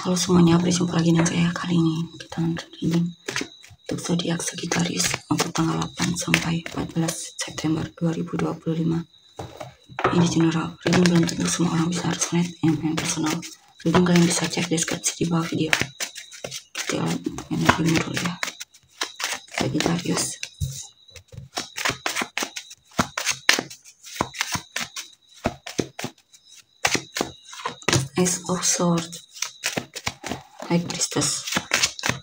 Halo semuanya, berjumpa lagi dengan saya. Kali ini kita reading untuk zodiak Sagittarius untuk tanggal 8 sampai 14 September 2025. Ini general reading, belum tentu semua orang bisa resonate. Yang pengen personal reading kalian bisa cek deskripsi di bawah video. Kita lihat untuk energi dulu ya, Sagittarius. Ace of Swords, High Priestess,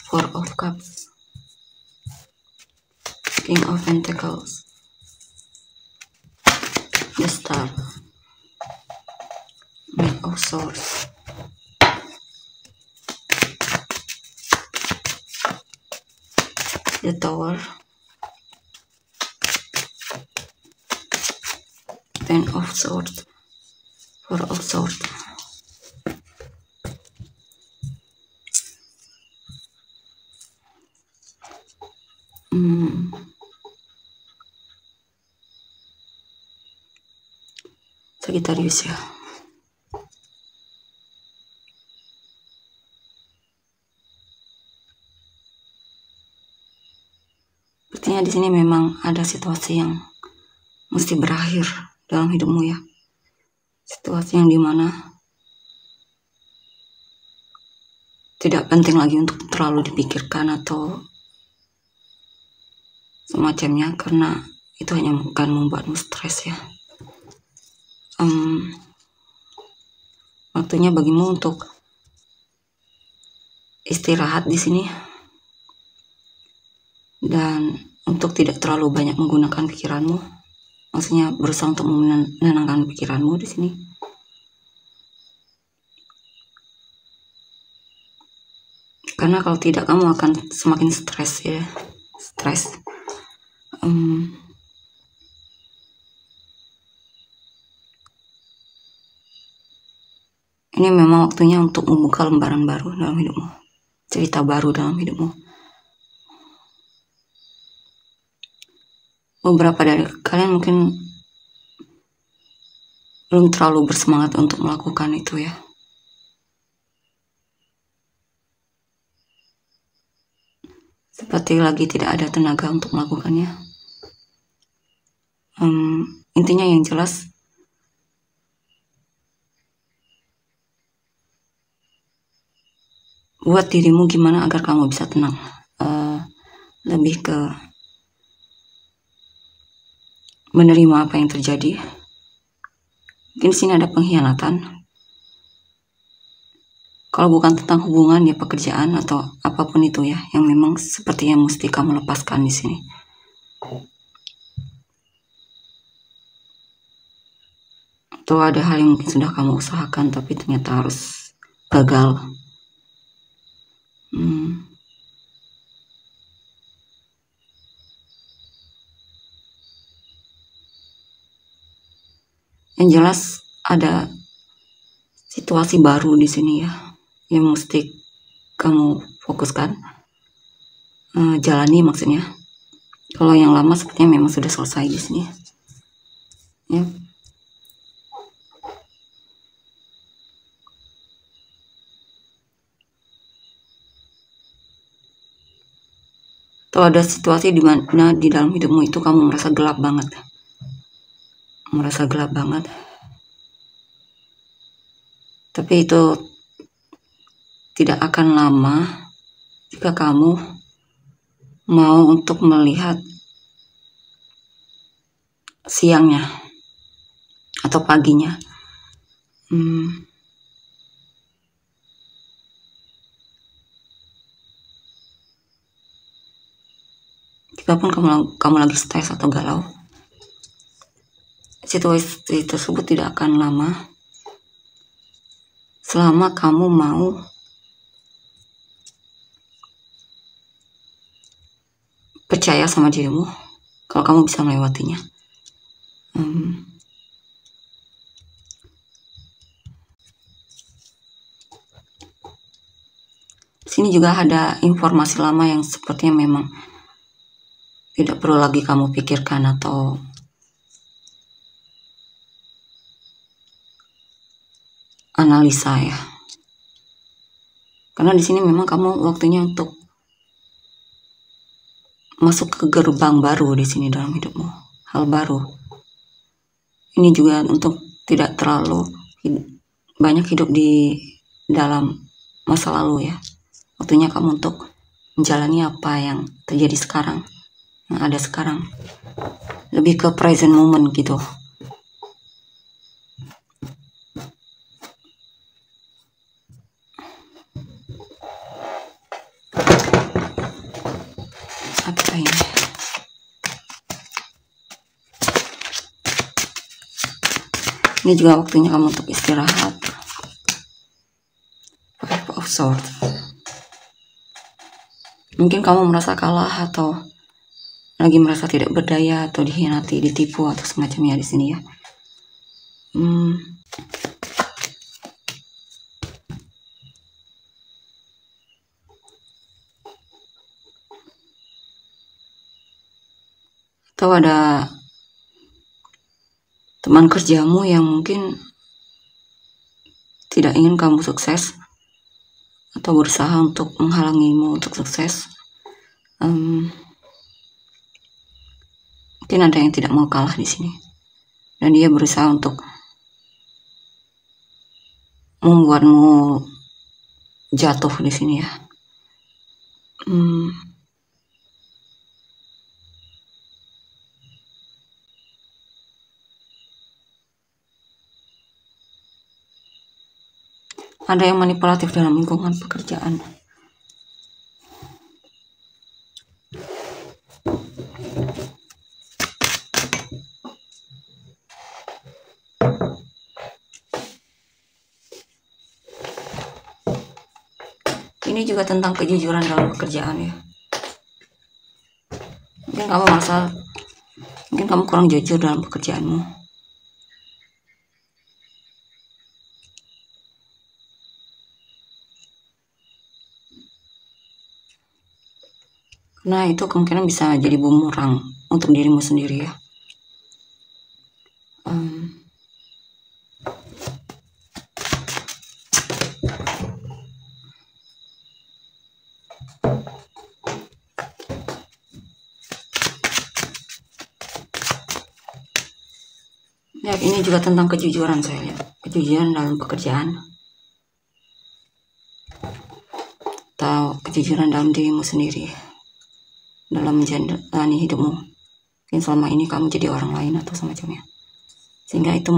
Four of Cups, King of Pentacles, the Star, Knight of Swords, the Tower, Ten of Swords, Four of Swords. Sagittarius ya. Sepertinya di sini memang ada situasi yang mesti berakhir dalam hidupmu ya. Situasi yang dimana tidak penting lagi untuk terlalu dipikirkan atau semacamnya, karena itu hanya akan membuatmu stres ya. Waktunya bagimu untuk istirahat di sini dan untuk tidak terlalu banyak menggunakan pikiranmu. Maksudnya berusaha untuk menenangkan pikiranmu di sini. Karena kalau tidak kamu akan semakin stres ya. Stres. Ini memang waktunya untuk membuka lembaran baru dalam hidupmu. Cerita baru dalam hidupmu. Beberapa dari kalian mungkin belum terlalu bersemangat untuk melakukan itu ya. Seperti lagi tidak ada tenaga untuk melakukannya. Intinya yang jelas, buat dirimu gimana agar kamu bisa tenang. Lebih ke menerima apa yang terjadi. Mungkin di sini ada pengkhianatan. Kalau bukan tentang hubungan ya pekerjaan atau apapun itu ya, yang memang sepertinya mesti kamu lepaskan di sini. Atau ada hal yang mungkin sudah kamu usahakan tapi ternyata harus gagal. Yang jelas ada situasi baru di sini ya, yang mesti kamu fokuskan, jalani maksudnya. Kalau yang lama sepertinya memang sudah selesai di sini ya. Atau ada situasi di mana di dalam hidupmu itu kamu merasa gelap banget. Tapi itu tidak akan lama jika kamu mau untuk melihat siangnya atau paginya. Jikapun kamu lagi stres atau galau, situasi tersebut tidak akan lama selama kamu mau percaya sama dirimu kalau kamu bisa melewatinya. Sini juga ada informasi lama yang sepertinya memang tidak perlu lagi kamu pikirkan atau analisa ya. Karena di sini memang kamu waktunya untuk masuk ke gerbang baru di sini dalam hidupmu, hal baru. Ini juga untuk tidak terlalu banyak hidup di dalam masa lalu ya. Waktunya kamu untuk menjalani apa yang terjadi sekarang, yang ada sekarang. Lebih ke present moment gitu. Apa ini? Ini juga waktunya kamu untuk istirahat. Five of Swords. Mungkin kamu merasa kalah atau lagi merasa tidak berdaya atau dikhianati, ditipu atau semacamnya di sini ya. Atau ada teman kerjamu yang mungkin tidak ingin kamu sukses atau berusaha untuk menghalangimu untuk sukses. Mungkin ada yang tidak mau kalah di sini dan dia berusaha untuk membuatmu jatuh di sini ya. Ada yang manipulatif dalam lingkungan pekerjaan. Ini juga tentang kejujuran dalam pekerjaan ya. Mungkin kamu merasa kamu kurang jujur dalam pekerjaanmu. Nah, itu kemungkinan bisa jadi bumerang untuk dirimu sendiri ya. Ya, ini juga tentang kejujuran saya lihat. Kejujuran dalam pekerjaan. Atau kejujuran dalam dirimu sendiri. Dalam menjalani hidupmu. Mungkin selama ini kamu jadi orang lain atau semacamnya. Sehingga itu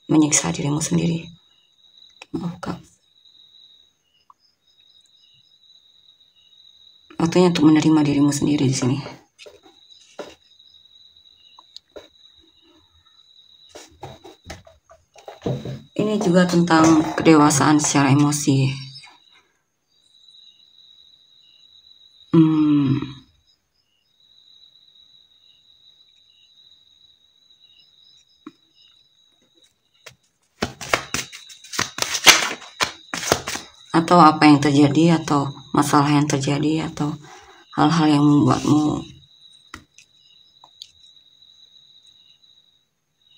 menyiksa dirimu sendiri. Maafkan. Waktunya untuk menerima dirimu sendiri di sini. Ini juga tentang kedewasaan secara emosi. Atau apa yang terjadi, atau masalah yang terjadi, atau hal-hal yang membuatmu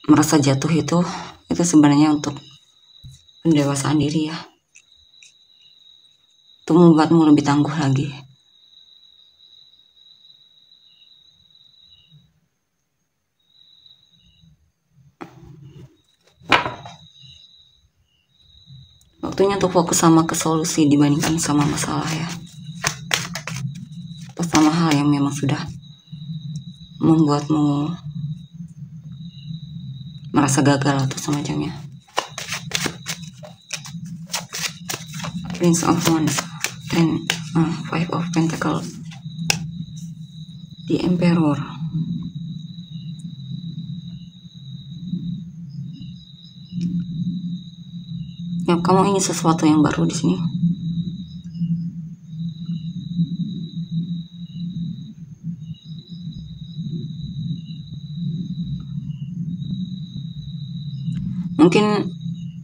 merasa jatuh itu sebenarnya untuk pendewasaan diri ya. Itu membuatmu lebih tangguh lagi. Waktunya untuk fokus sama ke solusi dibandingkan sama masalah ya. Atau sama hal yang memang sudah membuatmu merasa gagal atau semacamnya. Prince of Wands and Five of Pentacles, The Emperor. Ya, kamu ingin sesuatu yang baru di sini. Mungkin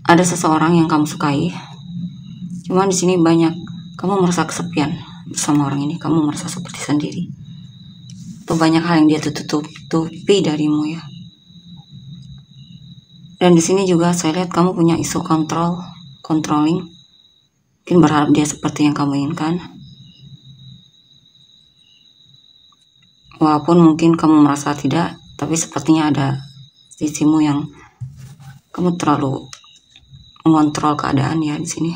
ada seseorang yang kamu sukai, cuma di sini banyak kamu merasa kesepian bersama orang ini. Kamu merasa seperti sendiri. Atau banyak hal yang dia tutupi darimu ya. Dan di sini juga saya lihat kamu punya isu controlling. Mungkin berharap dia seperti yang kamu inginkan. Walaupun mungkin kamu merasa tidak, tapi sepertinya ada sisimu yang kamu terlalu mengontrol keadaan ya di sini.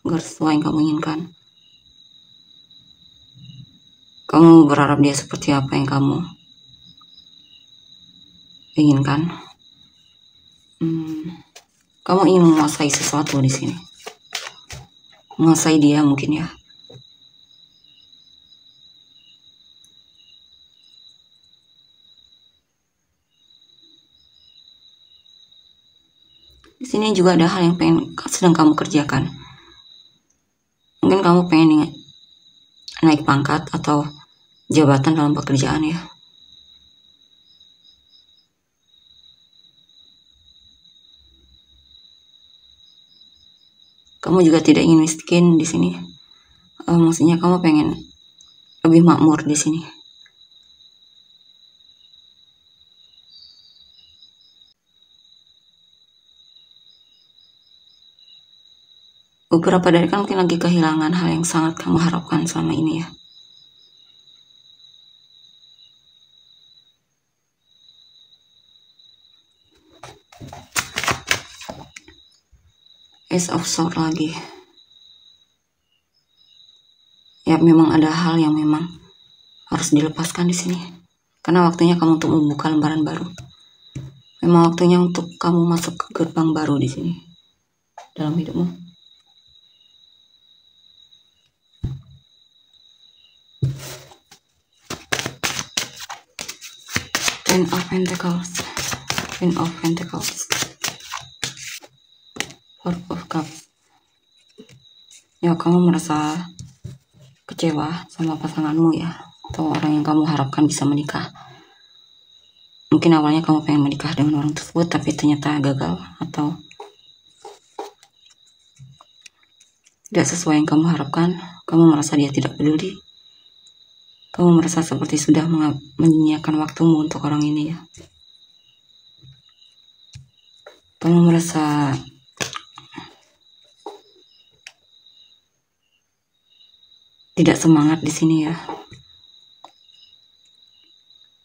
Enggak sesuai yang kamu inginkan. Kamu berharap dia seperti apa yang kamu inginkan. Kamu ingin menguasai sesuatu di sini. Menguasai dia mungkin ya. Di sini juga ada hal yang sedang kamu kerjakan. Mungkin kamu pengen naik pangkat atau jabatan dalam pekerjaan ya. Kamu juga tidak ingin miskin di sini. Maksudnya kamu pengen lebih makmur di sini. Beberapa dari kan mungkin lagi kehilangan hal yang sangat kamu harapkan selama ini ya. Ace of Swords lagi. Ya memang ada hal yang memang harus dilepaskan di sini. Karena waktunya kamu untuk membuka lembaran baru. Memang waktunya untuk kamu masuk ke gerbang baru di sini dalam hidupmu. Ten of Pentacles, Queen of Pentacles, Four of Cups. Ya kamu merasa kecewa sama pasanganmu ya, atau orang yang kamu harapkan bisa menikah. Mungkin awalnya kamu pengen menikah dengan orang tersebut, tapi ternyata gagal atau tidak sesuai yang kamu harapkan. Kamu merasa dia tidak peduli. Kamu merasa seperti sudah menyia-nyiakan waktumu untuk orang ini ya. Kamu merasa tidak semangat di sini ya.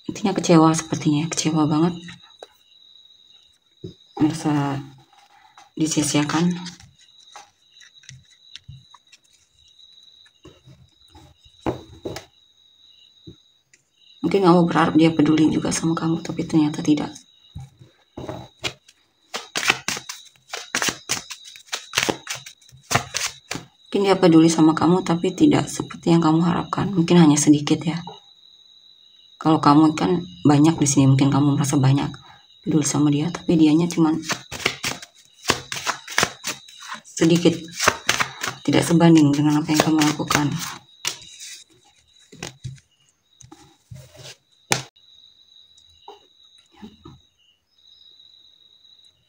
Intinya kecewa sepertinya, kecewa banget. Merasa disia-siakan. Mungkin kamu berharap dia peduli juga sama kamu, tapi ternyata tidak. Mungkin dia peduli sama kamu, tapi tidak seperti yang kamu harapkan. Mungkin hanya sedikit ya. Kalau kamu kan banyak di sini, mungkin kamu merasa banyak peduli sama dia, tapi dianya cuma sedikit, tidak sebanding dengan apa yang kamu lakukan.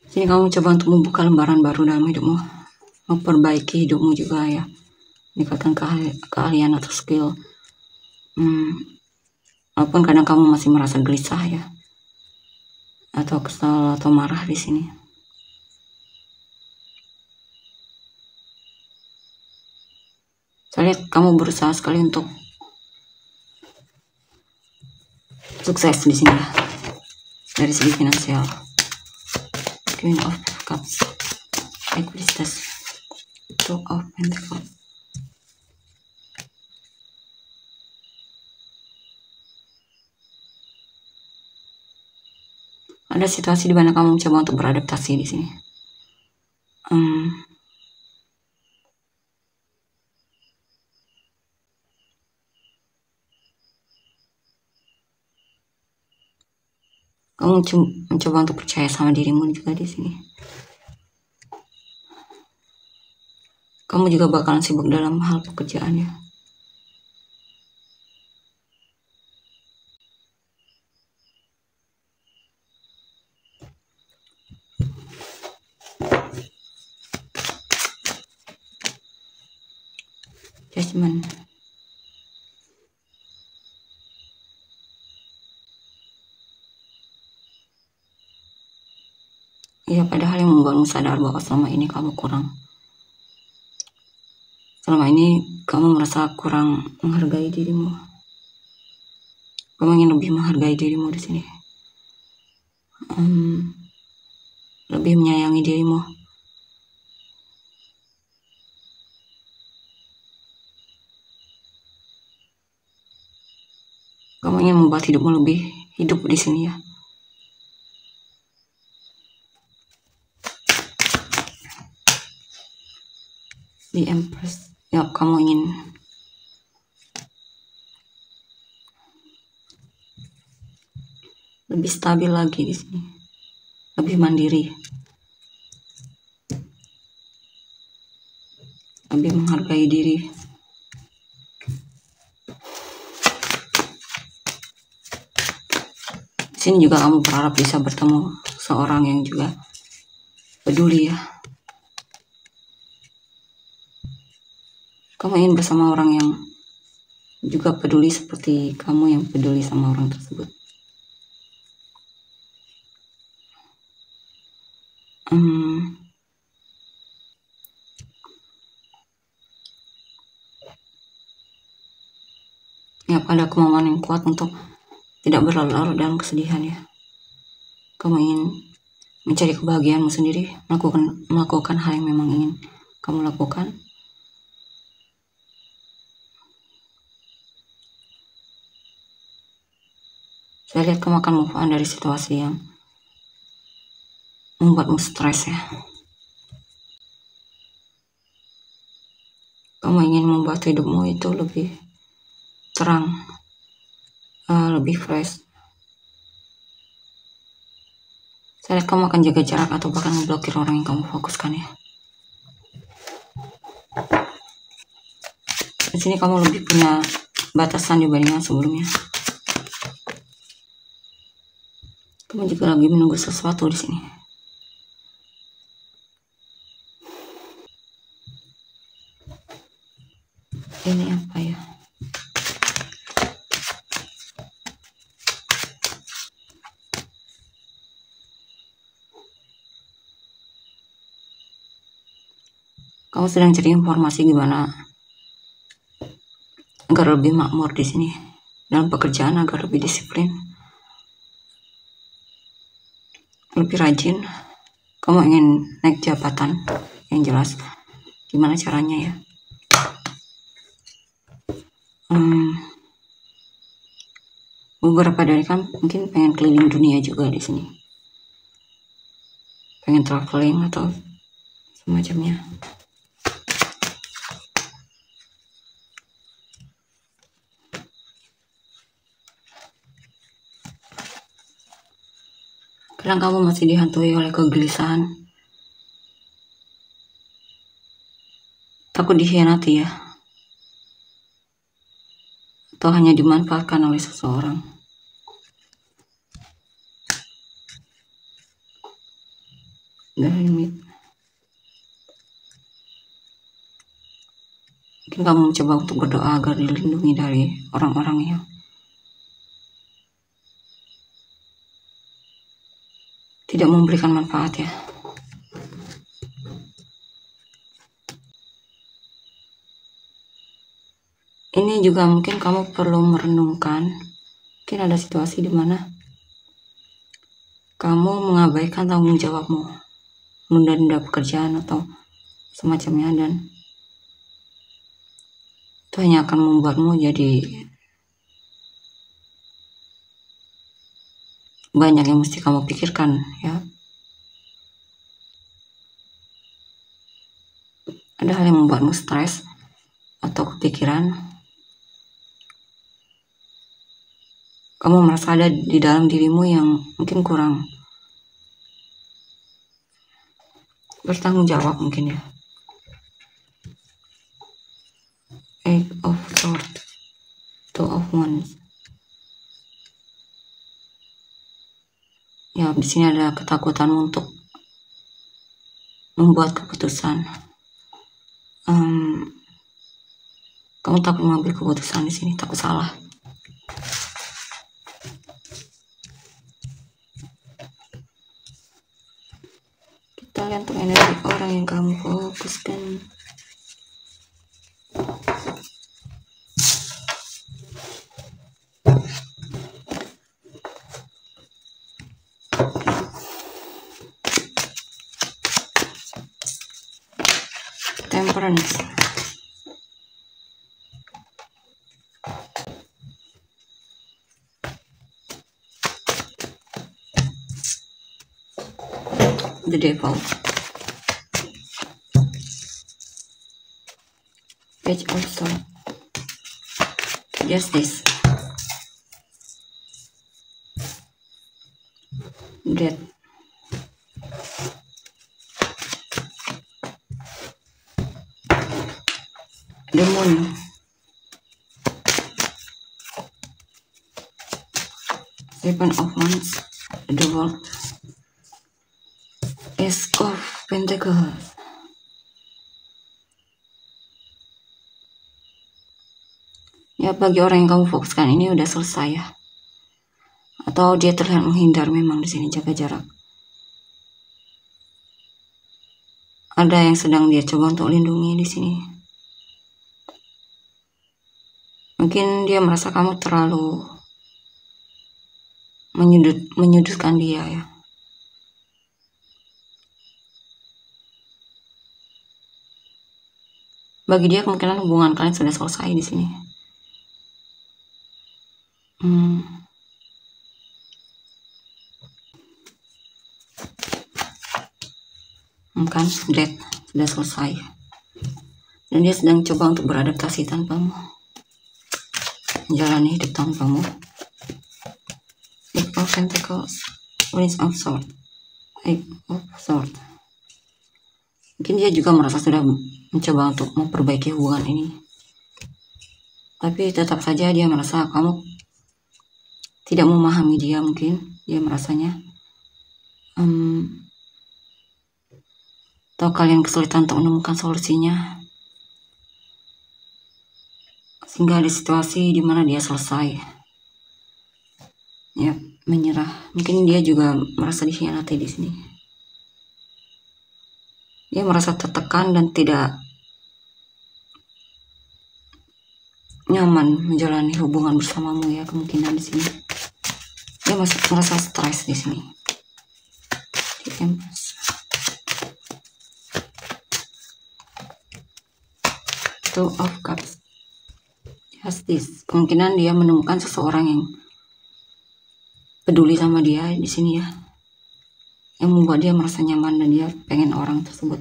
Jadi kamu coba untuk membuka lembaran baru dalam hidupmu, memperbaiki hidupmu juga ya, meningkatkan keahlian atau skill. Walaupun kadang kamu masih merasa gelisah ya, atau kesal atau marah di sini. Saya lihat kamu berusaha sekali untuk sukses di sini ya, dari segi finansial. Queen of Cups, High Priestess, Two of Pentacles. Ada situasi di mana kamu mencoba untuk beradaptasi di sini. Kamu mencoba untuk percaya sama dirimu juga di sini. Kamu juga bakalan sibuk dalam hal pekerjaan ya. Judgment. Ya, padahal yang membuatmu sadar bahwa selama ini kamu kurang selama ini kamu merasa kurang menghargai dirimu. Kamu ingin lebih menghargai dirimu di sini. Lebih menyayangi dirimu. Kamu ingin membuat hidupmu lebih hidup di sini ya. Di Empress, ya kamu ingin lebih stabil lagi di sini, lebih mandiri, lebih menghargai diri. Di sini juga kamu berharap bisa bertemu seorang yang juga peduli ya. Kamu ingin bersama orang yang juga peduli seperti kamu yang peduli sama orang tersebut. Ya, pada kemauan yang kuat untuk tidak berlarut-larut dalam kesedihan ya. Kamu ingin mencari kebahagiaanmu sendiri, melakukan hal yang memang ingin kamu lakukan. Saya lihat kamu akan move on dari situasi yang membuatmu stres ya. Kamu ingin membuat hidupmu itu lebih terang, lebih fresh. Saya lihat kamu akan jaga jarak atau bahkan memblokir orang yang kamu fokuskan ya. Di sini kamu lebih punya batasan dibandingkan sebelumnya. Kamu juga lagi menunggu sesuatu di sini. Ini apa ya? Kamu sedang cari informasi gimana agar lebih makmur di sini dalam pekerjaan, agar lebih disiplin, lebih rajin. Kamu ingin naik jabatan yang jelas. Gimana caranya ya? Beberapa dari kan mungkin pengen keliling dunia juga di sini, pengen traveling atau semacamnya. Kadang kamu masih dihantui oleh kegelisahan, takut dikhianati ya, atau hanya dimanfaatkan oleh seseorang. Mungkin kamu mencoba untuk berdoa agar dilindungi dari orang-orang yang tidak memberikan manfaat ya. Ini juga mungkin kamu perlu merenungkan, mungkin ada situasi di mana kamu mengabaikan tanggung jawabmu, menunda-nunda pekerjaan atau semacamnya, dan itu hanya akan membuatmu jadi banyak yang mesti kamu pikirkan ya. Ada hal yang membuatmu stres atau kepikiran. Kamu merasa ada di dalam dirimu yang mungkin kurang bertanggung jawab mungkin ya. Eight of Swords, Two of Wands. Ya, di sini ada ketakutan untuk membuat keputusan. Kamu takut mengambil keputusan di sini, takut salah. Kita lihat untuk energi orang yang kamu fokuskan. Temperance. The Devil. Page of Swords. Justice. Death. The Moon. Seven of Wands. The World. Ace of Pentacles. Ya, bagi orang yang kamu fokuskan ini udah selesai ya. Atau dia terlihat menghindar, memang di sini jaga jarak. Ada yang sedang dia coba untuk lindungi di sini. Mungkin dia merasa kamu terlalu menyudutkan dia ya. Bagi dia kemungkinan hubungan kalian sudah selesai di sini. Kan death sudah selesai dan dia sedang coba untuk beradaptasi tanpamu, menjalani hidup tanpamu. Eight of Pentacles, Prince of Swords, Eight of Swords. Mungkin dia juga merasa sudah mencoba untuk memperbaiki hubungan ini, tapi tetap saja dia merasa kamu tidak memahami dia. Mungkin dia merasanya atau kalian kesulitan untuk menemukan solusinya, sehingga ada situasi di mana dia selesai ya, menyerah. Mungkin dia juga merasa dikhianati di sini. Dia merasa tertekan dan tidak nyaman menjalani hubungan bersamamu ya, kemungkinan di sini. Dia masih merasa stres di sini. Two of Cups. Justice. Kemungkinan dia menemukan seseorang yang peduli sama dia di sini ya, yang membuat dia merasa nyaman dan dia pengen orang tersebut,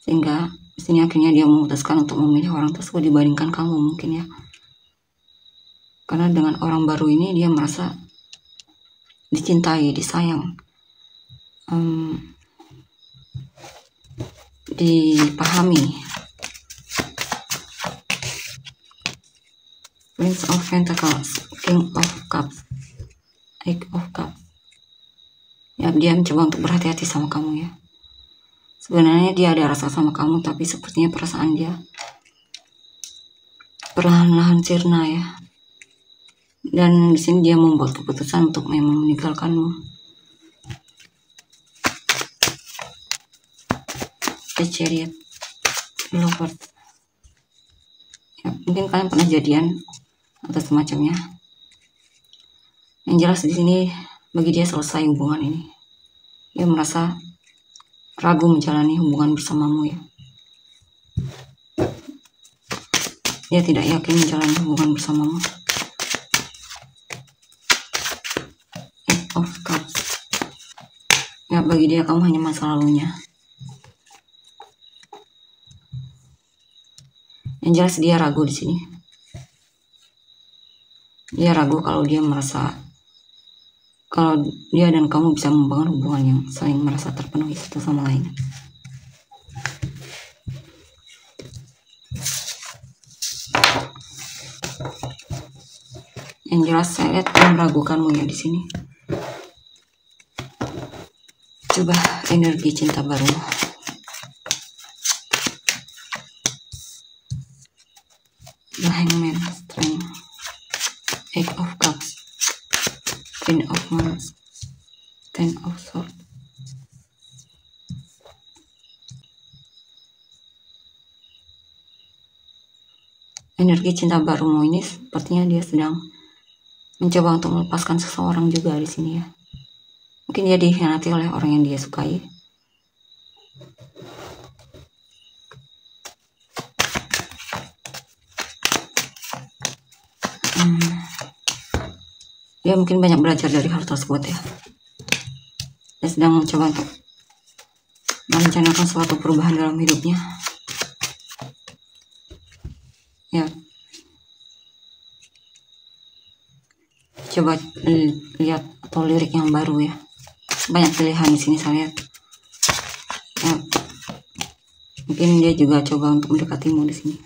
sehingga di sini akhirnya dia memutuskan untuk memilih orang tersebut dibandingkan kamu mungkin ya. Karena dengan orang baru ini dia merasa dicintai, disayang, dipahami. Prince of Pentacles, King of Cups, Eight of Cups. Ya, dia mencoba untuk berhati-hati sama kamu ya. Sebenarnya dia ada rasa sama kamu, tapi sepertinya perasaan dia perlahan-lahan sirna ya. Dan di sini dia membuat keputusan untuk memang meninggalkanmu. The Chariot, Lovers. Ya, mungkin kalian pernah jadian atau semacamnya. Yang jelas di sini bagi dia selesai hubungan ini. Dia merasa ragu menjalani hubungan bersamamu ya. Dia tidak yakin menjalani hubungan bersamamu. Eight of Cups. Ya, bagi dia kamu hanya masa lalunya. Yang jelas dia ragu di sini. Dia ragu kalau dia merasa kalau dia dan kamu bisa membangun hubungan yang saling merasa terpenuhi satu sama lain. Yang jelas saya lihat dia meragukanmu ya di sini. Coba energi cinta baru. The Hangman, Strength, Eight of Cups, Queen of Wands, Ten of Swords. Energi cinta barumu ini sepertinya dia sedang mencoba untuk melepaskan seseorang juga di sini ya. Mungkin dia dikhianati oleh orang yang dia sukai. Dia mungkin banyak belajar dari hal tersebut ya. Dia sedang mencoba untuk merencanakan suatu perubahan dalam hidupnya. Ya, coba lihat atau lirik yang baru ya. Banyak pilihan di sini saya lihat. Ya, mungkin dia juga coba untuk mendekatimu di sini.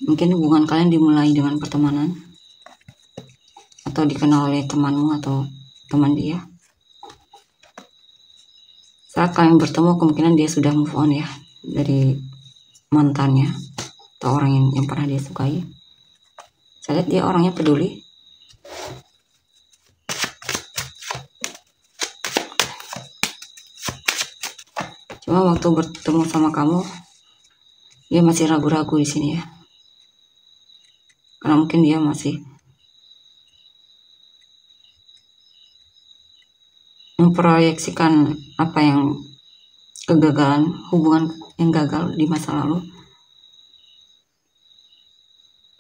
Mungkin hubungan kalian dimulai dengan pertemanan atau dikenal oleh temanmu atau teman dia. Saat kalian bertemu, kemungkinan dia sudah move on ya dari mantannya atau orang yang pernah dia sukai. Saya lihat dia orangnya peduli. Cuma waktu bertemu sama kamu, dia masih ragu-ragu di sini ya. Karena mungkin dia masih memproyeksikan apa yang kegagalan, hubungan yang gagal di masa lalu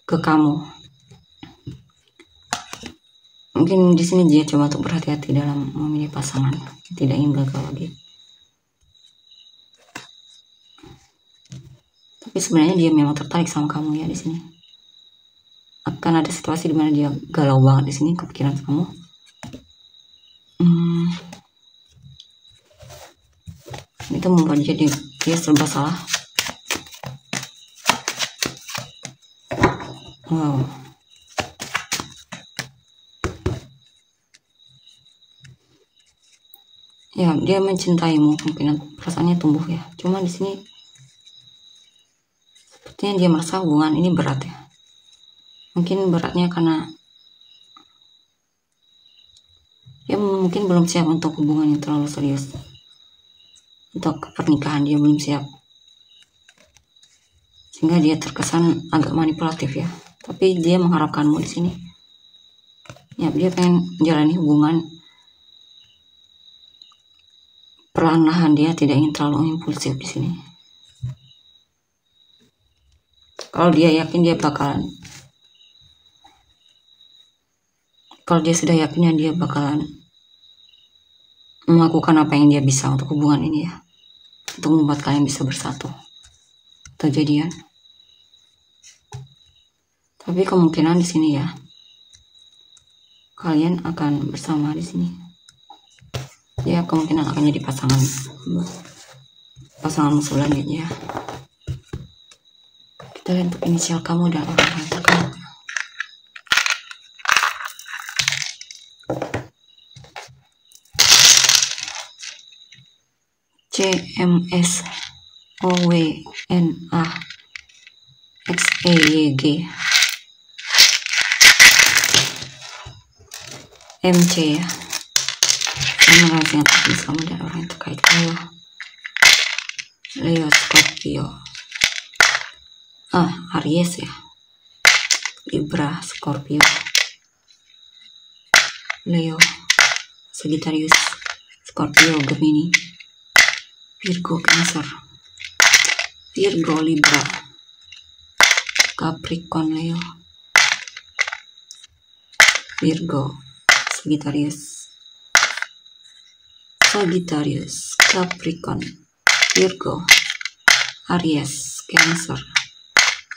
ke kamu. Mungkin di sini dia coba untuk berhati-hati dalam memilih pasangan, tidak ingin gagal lagi. Tapi sebenarnya dia memang tertarik sama kamu ya di sini. Akan ada situasi di mana dia galau banget di sini, kepikiran kamu. Itu membuat dia serba salah. Wow. Ya, dia mencintaimu, kemungkinan perasaannya tumbuh ya. Cuma di sini sepertinya dia merasa hubungan ini berat ya. Mungkin beratnya karena dia mungkin belum siap untuk hubungan yang terlalu serius. Untuk pernikahan dia belum siap. Sehingga dia terkesan agak manipulatif ya. Tapi dia mengharapkanmu di sini. Ya, dia pengen menjalani hubungan perlahan-lahan, dia tidak ingin terlalu impulsif di sini. Kalau dia yakin dia bakalan, kalau dia sudah yakin dia bakalan melakukan apa yang dia bisa untuk hubungan ini ya, untuk membuat kalian bisa bersatu atau jadian. Tapi kemungkinan di sini ya, kalian akan bersama di sini. Ya, kemungkinan akan jadi pasangan selanjutnya. Kita lihat untuk inisial kamu dan orang yang terkait. CMS OWNA XEYG MC ya. Nama yang tertulis kamu dan orang yang terkait. Leo Scorpio, Aries ya, Libra, Scorpio, Leo, Sagittarius, Scorpio, Gemini, Virgo, Cancer, Virgo, Libra, Capricorn, Leo, Virgo, Sagittarius, Capricorn, Virgo, Aries, Cancer,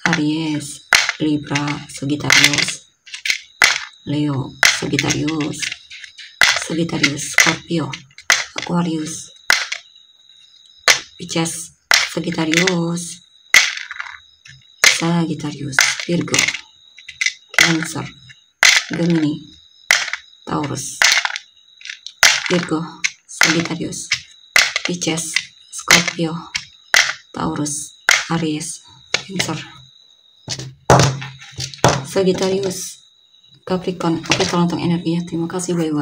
Aries, Libra, Sagittarius, Leo, Sagittarius, Scorpio, Aquarius, Pisces, Sagittarius, Virgo, Cancer, Gemini, Taurus, Virgo, Sagittarius, Pisces, Scorpio, Taurus, Aries, Cancer, Sagittarius, Capricorn. Oke, tolong untuk energinya. Terima kasih, bye-bye.